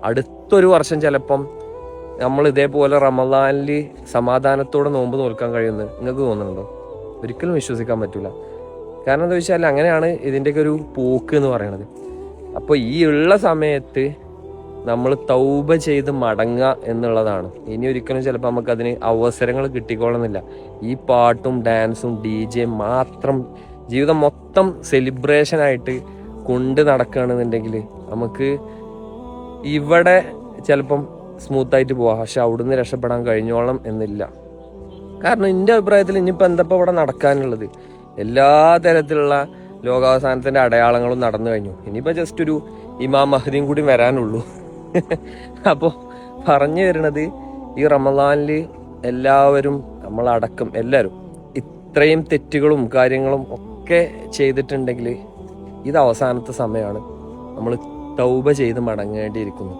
അടുത്തൊരു വർഷം ചിലപ്പം നമ്മൾ ഇതേപോലെ റമദാനിൽ സമാധാനത്തോടെ നോമ്പ് നോൽക്കാൻ കഴിയുമെന്ന് നിങ്ങൾക്ക് തോന്നുന്നുണ്ടോ? ഒരിക്കലും വിശ്വസിക്കാൻ പറ്റില്ല. കാരണം എന്താ വെച്ചാൽ അങ്ങനെയാണ് ഇതിൻ്റെയൊക്കെ ഒരു പോക്ക് എന്ന് പറയണത്. അപ്പോൾ ഈ ഉള്ള സമയത്ത് നമ്മൾ തൗബ ചെയ്ത് മടങ്ങുക എന്നുള്ളതാണ്. ഇനി ഒരിക്കലും ചിലപ്പോൾ നമുക്കതിന് അവസരങ്ങൾ കിട്ടിക്കോളുന്നില്ല. ഈ പാട്ടും ഡാൻസും DJ മാത്രം ജീവിതം മൊത്തം സെലിബ്രേഷനായിട്ട് കൊണ്ട് നടക്കുകയാണെന്നുണ്ടെങ്കിൽ നമുക്ക് ഇവിടെ ചിലപ്പം സ്മൂത്തായിട്ട് പോവാം, പക്ഷെ അവിടുന്ന് രക്ഷപ്പെടാൻ കഴിഞ്ഞോളം എന്നില്ല. കാരണം എൻ്റെ അഭിപ്രായത്തിൽ ഇനിയിപ്പോൾ എന്തപ്പോൾ ഇവിടെ നടക്കാനുള്ളത്? എല്ലാ തരത്തിലുള്ള ലോകാവസാനത്തിൻ്റെ അടയാളങ്ങളും നടന്നു കഴിഞ്ഞു. ഇനിയിപ്പോൾ ജസ്റ്റ് ഒരു ഇമാം മഹദിയും കൂടി വരാനുള്ളൂ. അപ്പോൾ പറഞ്ഞു വരുന്നത്, ഈ റമദാനിൽ എല്ലാവരും നമ്മളടക്കം എല്ലാവരും ഇത്രയും തെറ്റുകളും കാര്യങ്ങളും ഒക്കെ ചെയ്തിട്ടുണ്ടെങ്കിൽ ഇത് അവസാനത്തെ സമയമാണ്. നമ്മൾ തൗബ ചെയ്ത് മടങ്ങേണ്ടിയിരിക്കുന്നു.